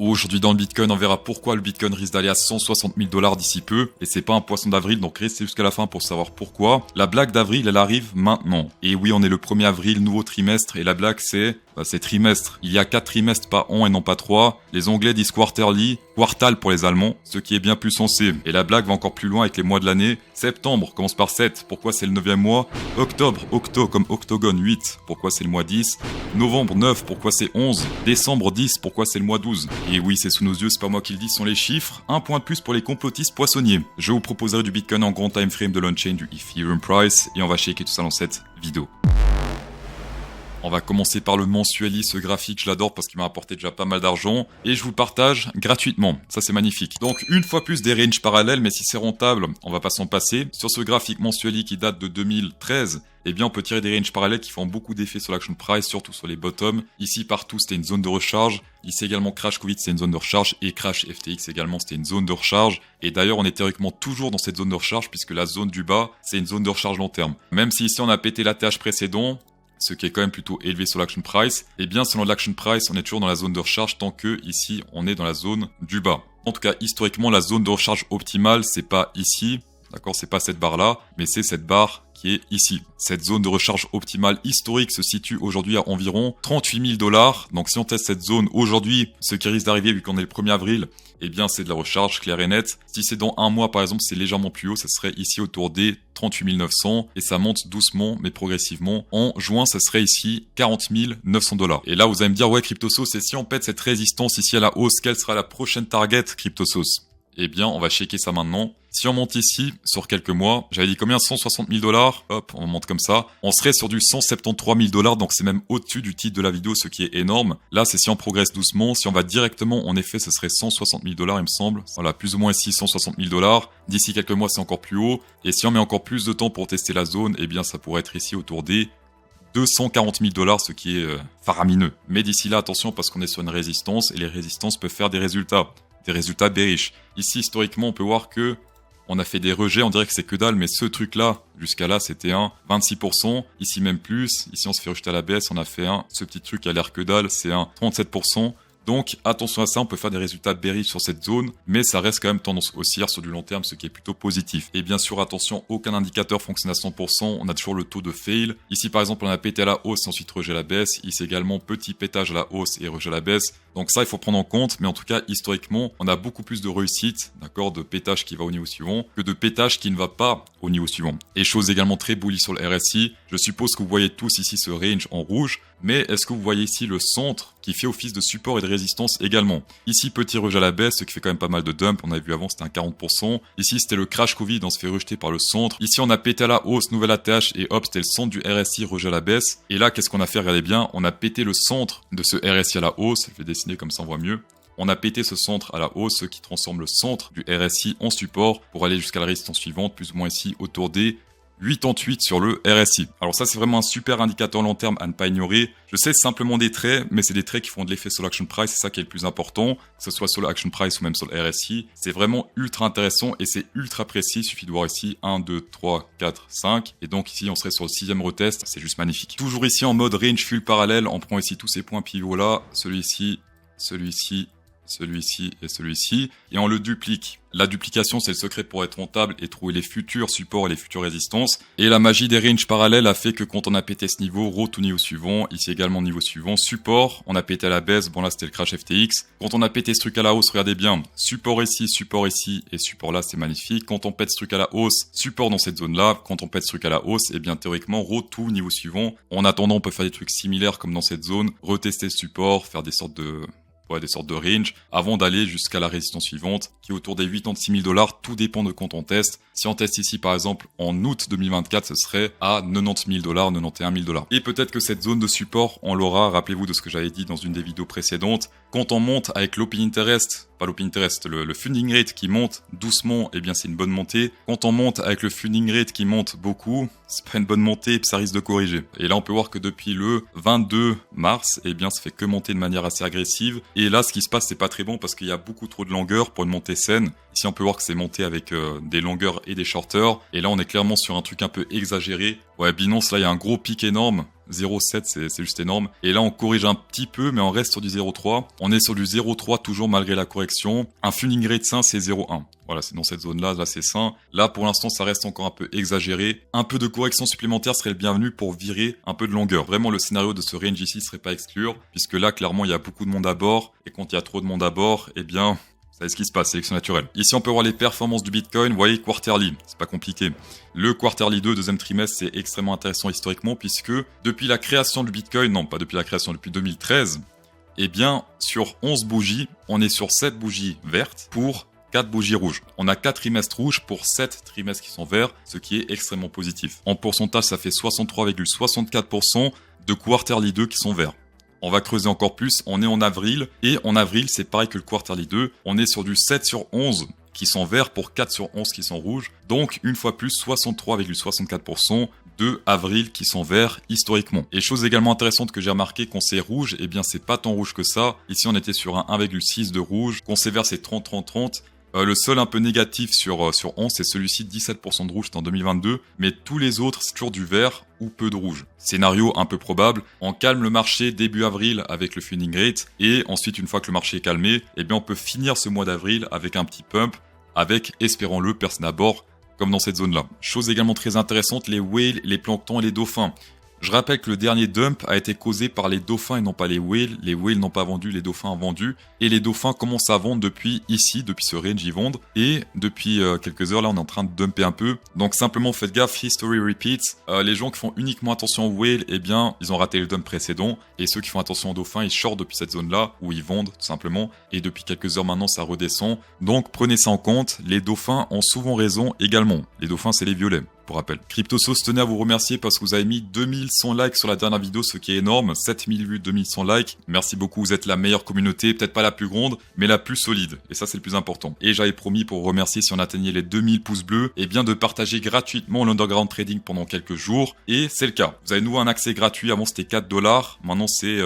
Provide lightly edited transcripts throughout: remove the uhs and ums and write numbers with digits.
Aujourd'hui dans le Bitcoin, on verra pourquoi le Bitcoin risque d'aller à 160 000 $ d'ici peu. Et c'est pas un poisson d'avril, donc restez jusqu'à la fin pour savoir pourquoi. La blague d'avril, elle arrive maintenant. Et oui, on est le 1er avril, nouveau trimestre, et la blague c'est trimestre. Il y a 4 trimestres, pas 1 et non pas 3. Les Anglais disent quarterly, quartal pour les Allemands, ce qui est bien plus sensé. Et la blague va encore plus loin avec les mois de l'année. Septembre commence par 7, pourquoi c'est le 9e mois. Octobre, octo comme octogone, 8, pourquoi c'est le mois 10. Novembre, 9, pourquoi c'est 11. Décembre, 10, pourquoi c'est le mois 12. Et oui, c'est sous nos yeux, c'est pas moi qui le dis, ce sont les chiffres. Un point de plus pour les complotistes poissonniers. Je vous proposerai du Bitcoin en grand time frame de l'on-chain du Ethereum price, et on va checker tout ça dans cette vidéo. On va commencer par le mensueli, ce graphique, je l'adore parce qu'il m'a apporté déjà pas mal d'argent et je vous le partage gratuitement. Ça c'est magnifique. Donc une fois plus des ranges parallèles, mais si c'est rentable, on va pas s'en passer. Sur ce graphique mensueli qui date de 2013, eh bien on peut tirer des ranges parallèles qui font beaucoup d'effets sur l'action price, surtout sur les bottoms. Ici partout c'était une zone de recharge. Ici également Crash Covid c'était une zone de recharge et Crash FTX également c'était une zone de recharge. Et d'ailleurs on est théoriquement toujours dans cette zone de recharge puisque la zone du bas c'est une zone de recharge long terme. Même si ici on a pété l'ATH précédent, ce qui est quand même plutôt élevé sur l'action price, et bien selon l'action price, on est toujours dans la zone de recharge tant que ici on est dans la zone du bas. En tout cas, historiquement, la zone de recharge optimale, c'est pas ici, d'accord, c'est pas cette barre là, mais c'est cette barre qui est ici. Cette zone de recharge optimale historique se situe aujourd'hui à environ 38 000 $. Donc si on teste cette zone aujourd'hui, ce qui risque d'arriver vu qu'on est le 1er avril, eh bien c'est de la recharge claire et nette. Si c'est dans un mois par exemple, c'est légèrement plus haut, ça serait ici autour des 38 900 et ça monte doucement mais progressivement. En juin, ça serait ici 40 900 $. Et là, vous allez me dire, ouais, CryptoSauce, et si on pète cette résistance ici à la hausse, quelle sera la prochaine target CryptoSauce? Eh bien, on va checker ça maintenant. Si on monte ici, sur quelques mois, j'avais dit combien? 160 000 $. Hop, on monte comme ça. On serait sur du 173 000 $, donc c'est même au-dessus du titre de la vidéo, ce qui est énorme. Là, c'est si on progresse doucement. Si on va directement, en effet, ce serait 160 000 $, il me semble. Voilà, plus ou moins ici, 160 000 $. D'ici quelques mois, c'est encore plus haut. Et si on met encore plus de temps pour tester la zone, eh bien, ça pourrait être ici autour des 240 000 $, ce qui est faramineux. Mais d'ici là, attention, parce qu'on est sur une résistance, et les résistances peuvent faire des résultats bearish. Ici, historiquement, on peut voir que on a fait des rejets, on dirait que c'est que dalle, mais ce truc-là, jusqu'à là, c'était un 26%. Ici, même plus. Ici, on se fait rejeter à la baisse, on a fait ce petit truc qui a l'air que dalle, c'est un 37%. Donc, attention à ça, on peut faire des résultats bearish sur cette zone, mais ça reste quand même tendance haussière sur du long terme, ce qui est plutôt positif. Et bien sûr, attention, aucun indicateur fonctionne à 100%, on a toujours le taux de fail. Ici, par exemple, on a pété à la hausse, ensuite rejet à la baisse. Ici également, petit pétage à la hausse et rejet à la baisse. Donc ça, il faut prendre en compte, mais en tout cas, historiquement, on a beaucoup plus de réussite, d'accord, de pétage qui va au niveau suivant, que de pétage qui ne va pas au niveau suivant. Et chose également très bullish sur le RSI, je suppose que vous voyez tous ici ce range en rouge, mais est-ce que vous voyez ici le centre qui fait office de support et de résistance également? Ici, petit rejet à la baisse, ce qui fait quand même pas mal de dump, on avait vu avant, c'était un 40%. Ici, c'était le crash Covid, on se fait rejeter par le centre. Ici, on a pété à la hausse, nouvelle ATH, et hop, c'était le centre du RSI, rejet à la baisse. Et là, qu'est-ce qu'on a fait? Regardez bien, on a pété le centre de ce RSI à la hausse, je vais dessiner comme ça on voit mieux. On a pété ce centre à la hausse, ce qui transforme le centre du RSI en support pour aller jusqu'à la résistance suivante, plus ou moins ici autour des 88 sur le RSI. Alors ça, c'est vraiment un super indicateur long terme à ne pas ignorer. Je sais, c'est simplement des traits, mais c'est des traits qui font de l'effet sur l'action price, c'est ça qui est le plus important, que ce soit sur l'action price ou même sur le RSI. C'est vraiment ultra intéressant et c'est ultra précis. Il suffit de voir ici 1, 2, 3, 4, 5. Et donc ici, on serait sur le 6e retest. C'est juste magnifique. Toujours ici en mode range full parallèle, on prend ici tous ces points pivots là, celui-ci, celui-ci, celui-ci et celui-ci, et on le duplique. La duplication, c'est le secret pour être rentable et trouver les futurs supports et les futures résistances. Et la magie des ranges parallèles a fait que quand on a pété ce niveau, route au niveau suivant, ici également niveau suivant, support, on a pété à la baisse, bon là c'était le crash FTX. Quand on a pété ce truc à la hausse, regardez bien, support ici et support là, c'est magnifique. Quand on pète ce truc à la hausse, support dans cette zone-là. Quand on pète ce truc à la hausse, et bien théoriquement, route tout niveau suivant. En attendant, on peut faire des trucs similaires comme dans cette zone, retester le support, faire des sortes de range, avant d'aller jusqu'à la résistance suivante, qui est autour des 86 000 $, tout dépend de quand on teste. Si on teste ici, par exemple, en août 2024, ce serait à 90 000 $, 91 000 $. Et peut-être que cette zone de support, on l'aura, rappelez-vous de ce que j'avais dit dans une des vidéos précédentes, quand on monte avec l'open interest, pas l'open interest, le funding rate qui monte doucement, eh bien c'est une bonne montée. Quand on monte avec le funding rate qui monte beaucoup, c'est pas une bonne montée, puis ça risque de corriger. Et là, on peut voir que depuis le 22 mars, eh bien ça fait que monter de manière assez agressive. Et là, ce qui se passe, c'est pas très bon parce qu'il y a beaucoup trop de longueur pour une montée saine. Ici, on peut voir que c'est monté avec des longueurs et des shorters. Et là, on est clairement sur un truc un peu exagéré. Ouais, Binance, là, il y a un gros pic énorme. 0,7 c'est juste énorme. Et là on corrige un petit peu mais on reste sur du 0,3. On est sur du 0,3 toujours malgré la correction. Un funding rate sain c'est 0,1. Voilà, c'est dans cette zone-là, là c'est sain. Là pour l'instant ça reste encore un peu exagéré. Un peu de correction supplémentaire serait le bienvenu pour virer un peu de longueur. Vraiment le scénario de ce range ici serait pas à exclure, puisque là clairement il y a beaucoup de monde à bord, et quand il y a trop de monde à bord, eh bien... vous savez ce qui se passe, sélection naturelle. Ici, on peut voir les performances du Bitcoin. Vous voyez, quarterly, c'est pas compliqué. Le quarterly 2, deuxième trimestre, c'est extrêmement intéressant historiquement puisque depuis la création du Bitcoin, non, pas depuis la création, depuis 2013, eh bien, sur 11 bougies, on est sur 7 bougies vertes pour 4 bougies rouges. On a 4 trimestres rouges pour 7 trimestres qui sont verts, ce qui est extrêmement positif. En pourcentage, ça fait 63,64% de quarterly 2 qui sont verts. On va creuser encore plus, on est en avril, et en avril, c'est pareil que le quarterly 2, on est sur du 7 sur 11 qui sont verts pour 4 sur 11 qui sont rouges, donc une fois plus 63,64% de avril qui sont verts historiquement. Et chose également intéressante que j'ai remarqué, quand c'est rouge, eh bien c'est pas tant rouge que ça, ici on était sur un 1,6 de rouge, quand c'est vert c'est 30-30-30, le seul un peu négatif sur 11, c'est celui-ci, 17% de rouge, c'est en 2022. Mais tous les autres, c'est toujours du vert ou peu de rouge. Scénario un peu probable. On calme le marché début avril avec le funding rate. Et ensuite, une fois que le marché est calmé, eh bien, on peut finir ce mois d'avril avec un petit pump, avec, espérons-le, personne à bord, comme dans cette zone-là. Chose également très intéressante, les whales, les planctons et les dauphins. Je rappelle que le dernier dump a été causé par les dauphins et non pas les whales. Les whales n'ont pas vendu, les dauphins ont vendu. Et les dauphins commencent à vendre depuis ici, depuis ce range, ils vendent. Et depuis quelques heures, là, on est en train de dumper un peu. Donc simplement, faites gaffe, history repeats. Les gens qui font uniquement attention aux whales, eh bien, ils ont raté le dump précédent. Et ceux qui font attention aux dauphins, ils shortent depuis cette zone-là, où ils vendent, tout simplement. Et depuis quelques heures maintenant, ça redescend. Donc prenez ça en compte. Les dauphins ont souvent raison également. Les dauphins, c'est les violets. Pour rappel. CryptoSauce tenait à vous remercier parce que vous avez mis 2100 likes sur la dernière vidéo, ce qui est énorme. 7000 vues, 2100 likes. Merci beaucoup, vous êtes la meilleure communauté, peut-être pas la plus grande, mais la plus solide. Et ça, c'est le plus important. Et j'avais promis pour remercier si on atteignait les 2000 pouces bleus, et bien de partager gratuitement l'Underground Trading pendant quelques jours. Et c'est le cas. Vous avez nouveau un accès gratuit. Avant, c'était 4$. Maintenant, c'est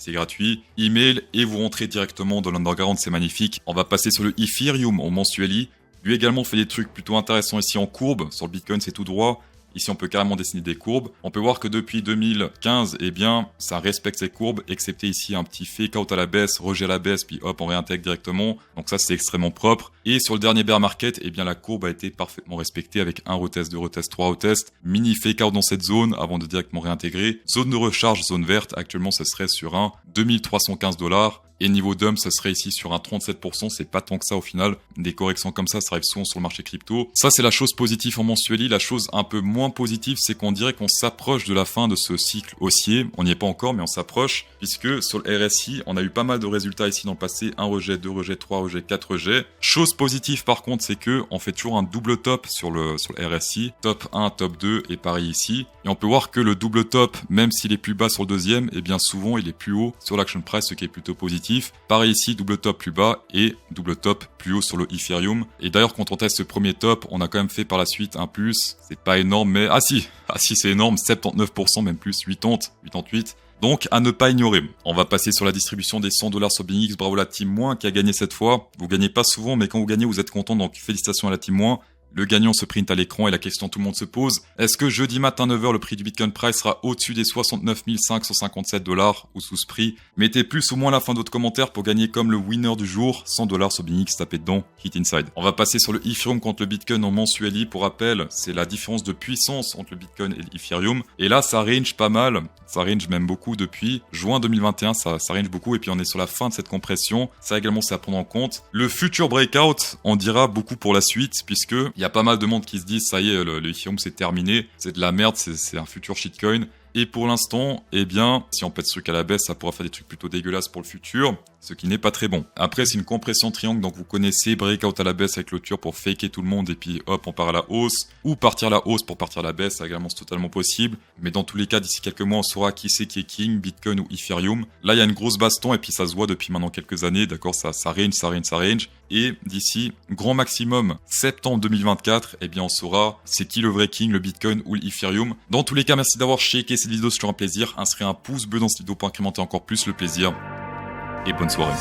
gratuit. Email et vous rentrez directement dans l'Underground, c'est magnifique. On va passer sur le Ethereum en mensueli. Lui également fait des trucs plutôt intéressants ici en courbe. Sur le Bitcoin, c'est tout droit. Ici, on peut carrément dessiner des courbes. On peut voir que depuis 2015, eh bien, ça respecte ces courbes, excepté ici un petit fake out à la baisse, rejet à la baisse, puis hop, on réintègre directement. Donc ça, c'est extrêmement propre. Et sur le dernier bear market, eh bien, la courbe a été parfaitement respectée avec un retest, deux retests, trois retests. Mini fake out dans cette zone avant de directement réintégrer. Zone de recharge, zone verte. Actuellement, ce serait sur un 2315$. Et niveau dump, ça serait ici sur un 37%, c'est pas tant que ça au final. Des corrections comme ça arrive souvent sur le marché crypto. Ça, c'est la chose positive en mensueli. La chose un peu moins positive, c'est qu'on dirait qu'on s'approche de la fin de ce cycle haussier. On n'y est pas encore, mais on s'approche, puisque sur le RSI, on a eu pas mal de résultats ici dans le passé. Un rejet, deux rejets, trois rejets, quatre rejets. Chose positive par contre, c'est que on fait toujours un double top sur le RSI. Top 1, top 2 et pareil ici. Et on peut voir que le double top, même s'il est plus bas sur le deuxième, eh bien souvent il est plus haut sur l'action price, ce qui est plutôt positif. Pareil ici, double top plus bas et double top plus haut sur le Ethereum. Et d'ailleurs, quand on teste ce premier top, on a quand même fait par la suite un plus. C'est pas énorme, mais ah si, c'est énorme, 79%, même plus, 80, 88. Donc, à ne pas ignorer. On va passer sur la distribution des $100 sur BingX. Bravo la team moins qui a gagné cette fois. Vous gagnez pas souvent, mais quand vous gagnez, vous êtes content. Donc, félicitations à la team moins. Le gagnant se print à l'écran et la question tout le monde se pose, est-ce que jeudi matin 9h le prix du Bitcoin Price sera au-dessus des 69 557$ ou sous ce prix? Mettez plus ou moins la fin de votre commentaire pour gagner comme le winner du jour, $100 sur BingX, tapez dedans, hit inside. On va passer sur le Ethereum contre le Bitcoin en mensueli. Pour rappel, c'est la différence de puissance entre le Bitcoin et l'Ethereum. Et là, ça range pas mal, ça range même beaucoup depuis juin 2021, ça range beaucoup et puis on est sur la fin de cette compression. Ça également, c'est à prendre en compte. Le future breakout, on dira beaucoup pour la suite puisque il y a pas mal de monde qui se disent ça y est, le Ethereum c'est terminé, c'est de la merde, c'est un futur shitcoin. Et pour l'instant, eh bien, si on pète ce truc à la baisse, ça pourra faire des trucs plutôt dégueulasses pour le futur, ce qui n'est pas très bon. Après, c'est une compression triangle, donc vous connaissez breakout à la baisse avec clôture pour faker tout le monde et puis hop, on part à la hausse. Ou partir à la hausse pour partir à la baisse, ça également c'est totalement possible. Mais dans tous les cas, d'ici quelques mois, on saura qui c'est qui est king, Bitcoin ou Ethereum. Là, il y a une grosse baston et puis ça se voit depuis maintenant quelques années, d'accord, ça range. Et d'ici, grand maximum, septembre 2024, eh bien, on saura c'est qui le vrai king, le Bitcoin ou l'Ethereum. Dans tous les cas, merci d'avoir checké cette vidéo, c'est toujours un plaisir. Inscrivez un pouce bleu dans cette vidéo pour incrémenter encore plus le plaisir. Et bonne soirée.